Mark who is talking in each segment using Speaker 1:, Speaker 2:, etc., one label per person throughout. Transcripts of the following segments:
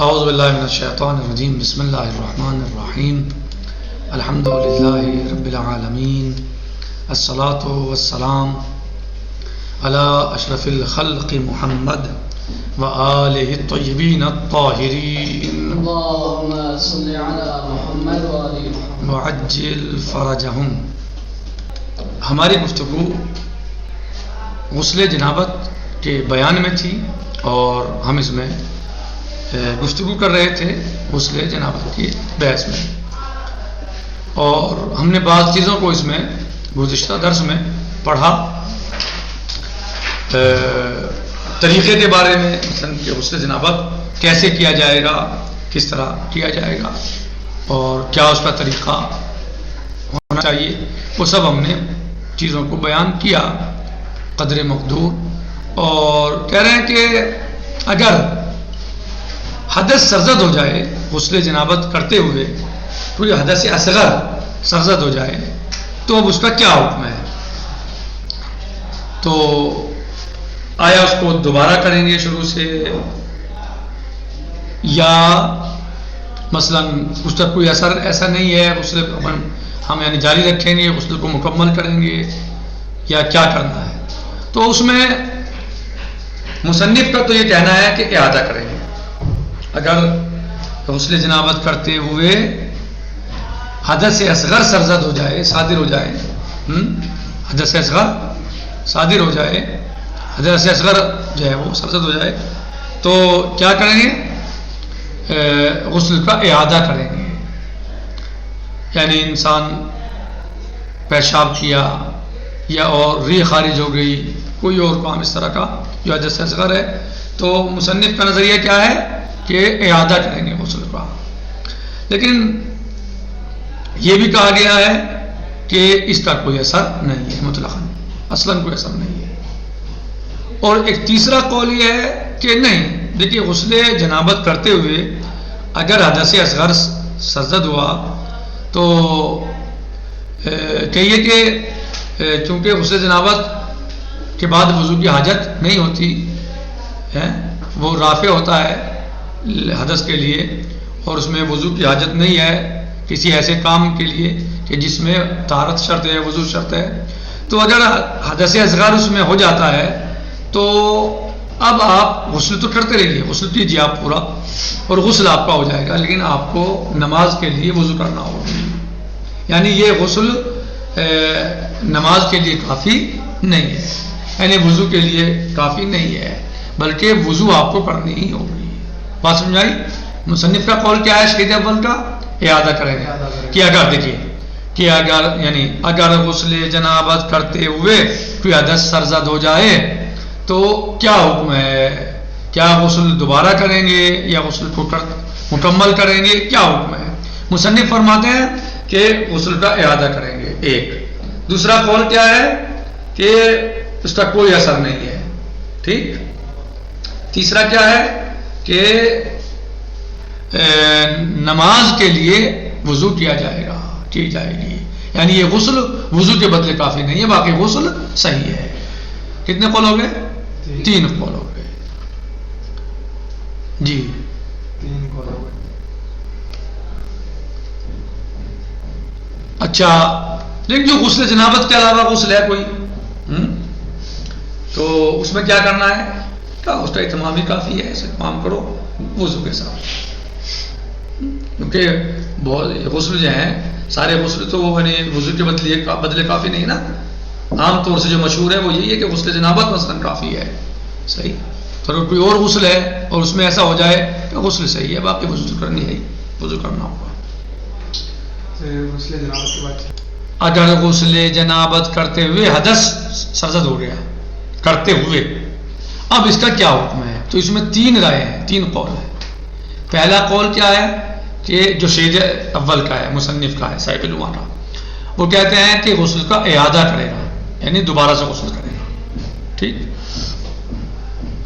Speaker 1: اعوذ باللہ من الشیطان الرجیم بسم اللہ الرحمن الرحیم الحمد للہ رب العالمین الصلاۃ والسلام علی اشرف الخلق محمد وآلہ الطیبین الطاہرین
Speaker 2: اللہم صل علی محمد وآلہ محمد
Speaker 1: وعجل فرجہم۔ ہماری گفتگو غسل جنابت کے بیان میں تھی اور ہم اس میں گفتگو کر رہے تھے غسل جنابت کی بحث میں، اور ہم نے بعض چیزوں کو اس میں گزشتہ درس میں پڑھا، طریقے کے بارے میں، مثلا کہ غسل جنابت کیسے کیا جائے گا، کس طرح کیا جائے گا اور کیا اس کا طریقہ ہونا چاہیے، وہ سب ہم نے چیزوں کو بیان کیا قدر مقدور۔ اور کہہ رہے ہیں کہ اگر حدث سرزد ہو جائے غسل جنابت کرتے ہوئے، کوئی حدث اصغر سرزد ہو جائے تو اب اس کا کیا حکم ہے؟ تو آیا اس کو دوبارہ کریں گے شروع سے، یا مثلا اس کا کوئی اثر ایسا نہیں ہے، غسل ہم یعنی جاری رکھیں گے، غسل کو مکمل کریں گے، یا کیا کرنا ہے؟ تو اس میں مصنف کا تو یہ کہنا ہے کہ اعادہ کریں گے۔ اگر غسل جنابت کرتے ہوئے حدث اصغر سرزد ہو جائے، صادر ہو جائے، حدث اصغر صادر ہو جائے، حدث اصغر جو ہے وہ سرزد ہو جائے تو کیا کریں گے؟ غسل کا اعادہ کریں گے۔ یعنی انسان پیشاب کیا یا اور ریح خارج ہو گئی، کوئی اور کام اس طرح کا جو حدث اصغر ہے، تو مصنف کا نظریہ کیا ہے کہ اعادہ کریں گے غسل کا۔ لیکن یہ بھی کہا گیا ہے کہ اس کا کوئی اثر نہیں ہے، مطلقاً اصلاً کوئی اثر نہیں ہے۔ اور ایک تیسرا قول یہ ہے کہ نہیں، دیکھیے غسل جنابت کرتے ہوئے اگر حدث اصغر سرزد ہوا تو کہیے کہ چونکہ غسل جنابت کے بعد وضو کی حاجت نہیں ہوتی ہے، وہ رافع ہوتا ہے حدث کے لیے، اور اس میں وضو کی حاجت نہیں ہے کسی ایسے کام کے لیے کہ جس میں طہارت شرط ہے، وضو شرط ہے، تو اگر حدث اصغر اس میں ہو جاتا ہے تو اب آپ غسل تو کرتے رہیے، غسل کیجیے آپ پورا، اور غسل آپ کا ہو جائے گا، لیکن آپ کو نماز کے لیے وضو کرنا ہوگا۔ یعنی یہ غسل نماز کے لیے کافی نہیں ہے، یعنی وضو کے لیے کافی نہیں ہے، بلکہ وضو آپ کو کرنی ہی ہوگی۔ بات سمجھائی؟ مصنف کا قول کیا ہے شہید اول کا؟ اعادہ کریں گے۔ کہ اگر دیکھیے کہ اگر غسل جنابت کرتے ہوئے کوئی حدث سرزد ہو جائے تو کیا حکم ہے؟ کیا غسل دوبارہ کریں گے یا غسل کو مکمل کریں گے؟ کیا حکم ہے؟ مصنف فرماتے ہیں کہ غسل کا اعادہ کریں گے، ایک۔ دوسرا قول کیا ہے کہ اس کا کوئی اثر نہیں ہے، ٹھیک۔ تیسرا کیا ہے کہ نماز کے لیے وضو کیا جائے گا، کی جائے گی، یعنی یہ غسل وضو کے بدلے کافی نہیں ہے، باقی غسل صحیح ہے۔ کتنے قول ہو گئے؟ تین قول ہو گئے جی،
Speaker 2: تین قول ہو گئے۔
Speaker 1: اچھا، لیکن جو غسل جنابت کے علاوہ غسل ہے کوئی تو اس میں کیا کرنا ہے؟ کیا اس کا اہتمام ہی کافی ہے، اسے اہتمام کرو وضو کے ساتھ، کیونکہ بہت غسل جو ہیں سارے غسل تو یعنی وضو کے بدلے کافی نہیں نا۔ عام طور سے جو مشہور ہے وہ یہی ہے کہ غسل جنابت مثلا کافی ہے، صحیح۔ تو اگر کوئی اور غسل ہے اور اس میں ایسا ہو جائے کہ غسل صحیح ہے، باقی وضو کرنی ہے، وضو کرنا ہوگا۔
Speaker 2: غسل جنابت کے بعد
Speaker 1: اگر غسل جنابت کرتے ہوئے حدث سرزد ہو گیا کرتے ہوئے، اب اس کا کیا حکم ہے؟ تو اس میں تین رائے ہیں، تین قول ہیں۔ پہلا قول کیا ہے کہ جو شیخ اول کا ہے، مصنف کا ہے، صاحب العلوم کا، وہ کہتے ہیں کہ غسل کا اعادہ کرے گا، یعنی دوبارہ سے غسل کرے گا، ٹھیک۔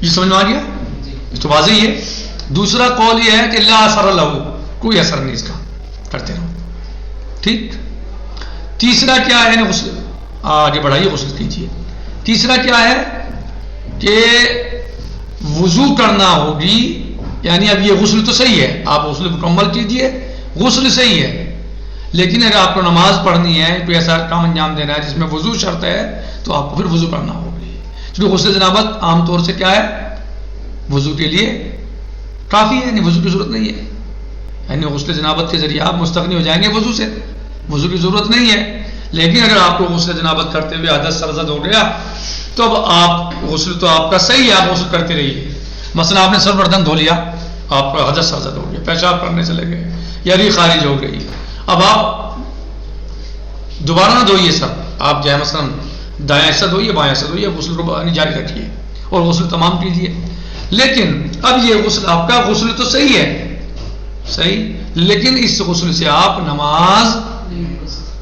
Speaker 1: یہ سمجھ میں آ گیا؟ تو واضح ہے۔ دوسرا قول یہ ہے کہ لا اثر لہو، کوئی اثر نہیں اس کا، کرتے رہو، ٹھیک۔ تیسرا کیا ہے؟ یعنی غسل آگے بڑھائیے، غسل کیجیے۔ تیسرا کیا ہے کہ وضو کرنا ہوگی یعنی اب یہ غسل تو صحیح ہے، آپ غسل مکمل کیجئے، غسل صحیح ہے، لیکن اگر آپ کو نماز پڑھنی ہے، کوئی ایسا کام انجام دینا ہے جس میں وضو شرط ہے، تو آپ کو پھر وضو کرنا ہوگا، کیونکہ غسل جنابت عام طور سے کیا ہے، وضو کے لیے کافی ہے، یعنی وضو کی ضرورت نہیں ہے، یعنی غسل جنابت کے ذریعے آپ مستغنی ہو جائیں گے وضو سے، وضو کی ضرورت نہیں ہے۔ لیکن اگر آپ کو غسل جنابت کرتے ہوئے حدث سرزد ہو گیا تو اب آپ غسل تو آپ کا صحیح ہے، آپ غسل کرتے رہیے، مثلا آپ نے سر بردن دھو لیا، آپ کا حدث سرزد ہو گیا، پیشاب کرنے چلے گئے یا ری خارج ہو گئی، اب آپ دوبارہ نہ دھوئیے سر، آپ جو ہے مثلا دائیں حصہ دھوئیے بائیں حصہ دھوئیے، غسل کو جاری رکھیے اور غسل تمام کیجیے۔ لیکن اب یہ غسل آپ کا غسل تو صحیح ہے، صحیح، لیکن اس غسل سے آپ نماز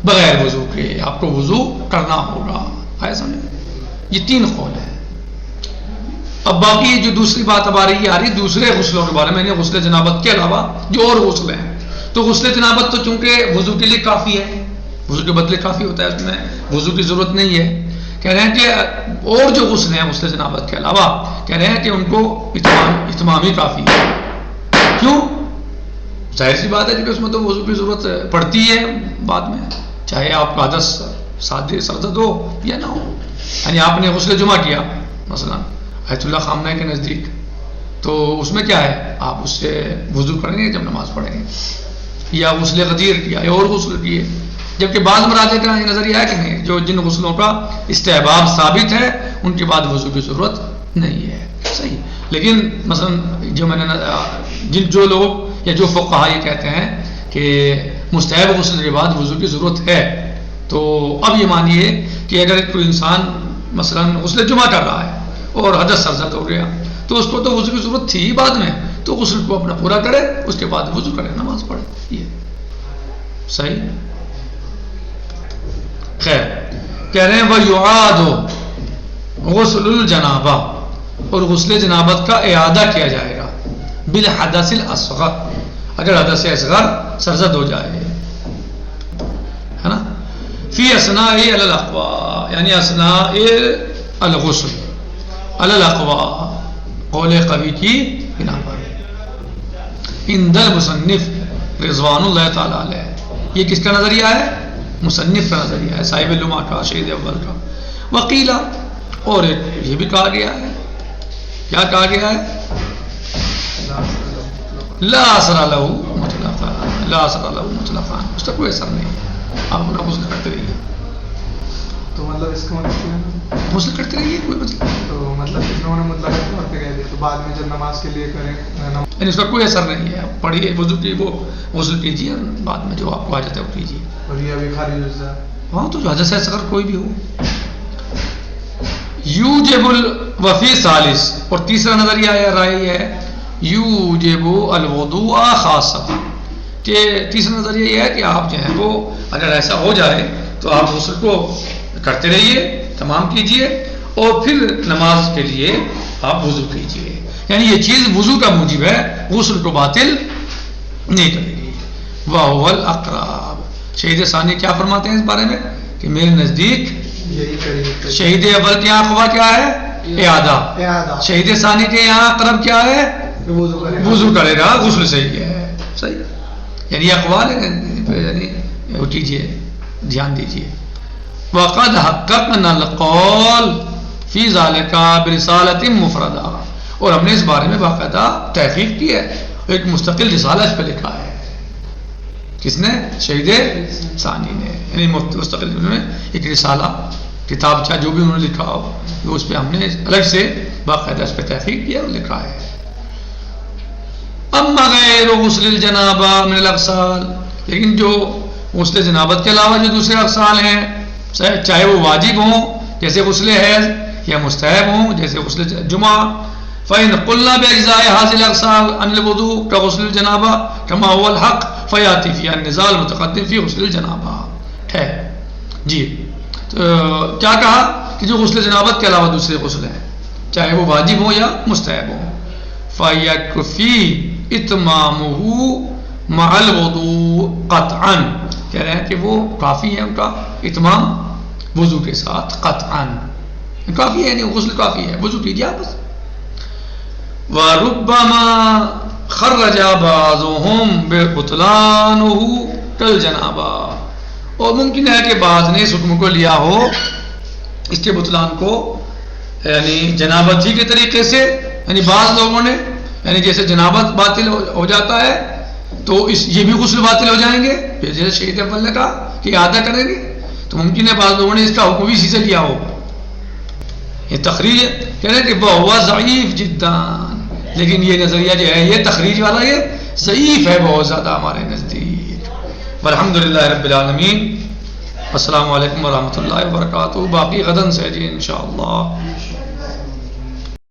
Speaker 1: بغیر وضو کے آپ کو وضو کرنا ہوگا، آیا سمجھ؟ یہ 3 قول ہے۔ اب باقی جو دوسری بات اب آ رہی ہے دوسرے غسلوں کے بارے میں، یعنی غسل جنابت کے علاوہ جو اور غسل ہیں، تو غسل جنابت تو چونکہ وضو کے لیے کافی ہے، وضو کے بدلے کافی ہوتا ہے، اس میں وضو کی ضرورت نہیں ہے، کہہ رہے ہیں کہ اور جو غسل ہیں غسل جنابت کے علاوہ، کہہ رہے ہیں کہ ان کو اتمام ہی کافی ہے۔ کیوں؟ ظاہر سی بات ہے کہ اس میں تو وضو کی ضرورت پڑتی ہے بعد میں، چاہے آپ کا حدث سرزد ہو یا نہ ہو، یعنی آپ نے غسل جمعہ کیا مثلا آیت اللہ خامنہ کے نزدیک، تو اس میں کیا ہے، آپ اس سے وضو کریں گے جب نماز پڑھیں گے، یا غسل غدیر کیا یا اور غسل کیے، جبکہ بعض مراجع کا یہ نظریہ ہے کہ نہیں، جو جن غسلوں کا استحباب ثابت ہے ان کے بعد وضو کی ضرورت نہیں ہے، صحیح۔ لیکن مثلا جو میں نے جو لوگ یا جو فقہا یہ کہتے ہیں کہ مستحب غسل کے بعد وضو کی ضرورت ہے، تو اب یہ مانیے کہ اگر کوئی انسان مثلا غسل جمعہ کر رہا ہے اور حدث سرزد ہو گیا تو اس کو تو وضو کی ضرورت تھی ہی بعد میں، تو غسل کو اپنا پورا کرے، اس کے بعد وضو کرے، نماز پڑھے، یہ صحیح۔ خیر، کہہ رہے ہیں وَيُعَادُ غسل الجنابہ، اور غسل جنابت کا اعادہ کیا جائے گا بالحدث الاصغر، اگر حدث اصغر سرزد ہو جائے، ہے نا، فی اثناء الاقوا، یعنی اثناء الغسل الاقوا، قول قوی کی بنا پر، عند المصنف رضوان اللہ تعالی علیہ، یہ کس کا نظریہ ہے؟ مصنف کا نظریہ ہے، صاحب اللمع کا، شہید اول کا۔ وقیلا، اور یہ بھی کہا گیا ہے، کیا کہا گیا ہے؟ لا اثر لہ مطلقا، لا اثر لہ مطلقا، اس کا کوئی اثر نہیں ہے، آپ اپنا غسل کرتے رہیے،
Speaker 3: تو مطلب اس کا مطلب
Speaker 1: غسل کرتے رہیے، کوئی مطلب،
Speaker 3: تو مطلب انہوں نے مطلب طور پہ کہہ دیا تو بعد میں جب نماز کے لیے کریں،
Speaker 1: یعنی اس کا کوئی اثر نہیں ہے، آپ پڑھیے وضو کی، وہ غسل کیجیے، بعد میں جو آپ کو حاجت ہے وہ کیجیے،
Speaker 3: اور یہ ابھی خارج ہو جائے،
Speaker 1: ہاں تو جو حدث اصغر کوئی بھی ہو۔ یوجب الوفی ثالث، اور تیسرا نظریہ یا رائے ہے یوجب الوضوء خاصۃ، کہ تیسرا نظریہ یہ ہے کہ آپ جو ہیں وہ اگر ایسا ہو جائے تو آپ غسل کو کرتے رہیے، تمام کیجئے، اور پھر نماز کے لیے آپ وضو کیجئے، یعنی یہ چیز وضو کا موجب ہے، غسل کو باطل نہیں کرے گی۔ وَهُوَ الْأَقْرَبُ، شہید ثانی کیا فرماتے ہیں اس بارے میں کہ میرے نزدیک
Speaker 3: یہی کریں،
Speaker 1: شہید اول کے یہاں اقوا کیا ہے؟ اعادہ، شہید ثانی کے یہاں اقرب کیا ہے؟ وضو کرے گا، غسل صحیح ہے، صحیح، یعنی اقوال یعنی وہ کیجیے، دھیان دیجیے۔ وقد حققنا القول فی ذالک برسالۃ مفردہ، اور ہم نے اس بارے میں باقاعدہ تحقیق کی ہے، ایک مستقل رسالہ اس پہ لکھا ہے، کس نے؟ شہید ثانی نے، یعنی مستقل میں ایک رسالہ، کتاب چاہ جو بھی انہوں نے لکھا ہو، اس پہ ہم نے الگ سے باقاعدہ اس پہ تحقیق کیا اور لکھا ہے۔ اما غیر غسل الجنابہ من الاغسال، لیکن جو غسل جنابت کے علاوہ جو دوسرے اغسال ہیں، چاہے وہ واجب ہوں جیسے غسل حیض، یا مستحب ہوں جیسے غسل جمعہ، فإن قلنا بأجزاء هذه الأغسال عن الوضوء كغسل الجنابة كما هو الحق فيأتي فيها النزاع المتقدم في غسل الجنابة۔ ٹھیک جی، تو کیا کہا کہ جو غسل جنابت کے علاوہ دوسرے غسل ہیں چاہے وہ واجب ہو یا مستحب ہو، فَيَكْفِي إِتْمَامُهُ مَعَ الْوُضُوءِ قَطْعًا، کہہ رہے ہیں کہ وہ کافی ہے ان کا اتمام وضو کے ساتھ، قطعاً کافی ہے، یعنی غسل کافی ہے، وضو کیجیے آپ بس۔ وَرُبَّمَا خرج بعضهم ببطلانه کالجنابہ، اور ممکن ہے کہ بعض نے اس حکم کو لیا ہو، اس کے بطلان کو، یعنی جنابت ہی کے طریقے سے، یعنی بعض لوگوں نے، یعنی جیسے جنابت باطل ہو جاتا ہے تو یہ بھی غسل باطل ہو جائیں گے، جیسے شہید اول نے کہا کہ اعادہ کریں گے، تو ممکن ہے بعض لوگوں نے اس کا حکم بھی اسی سے لیا ہو. یہ تخریج کہہ رہے ہیں کہ وہ ضعیف جداً، لیکن یہ نظریہ جو ہے یہ تخریج والا یہ ضعیف ہے بہت زیادہ ہمارے نزدیک. والحمدللہ رب العالمین. السلام علیکم ورحمۃ اللہ وبرکاتہ. باقی غدن سے جی انشاءاللہ.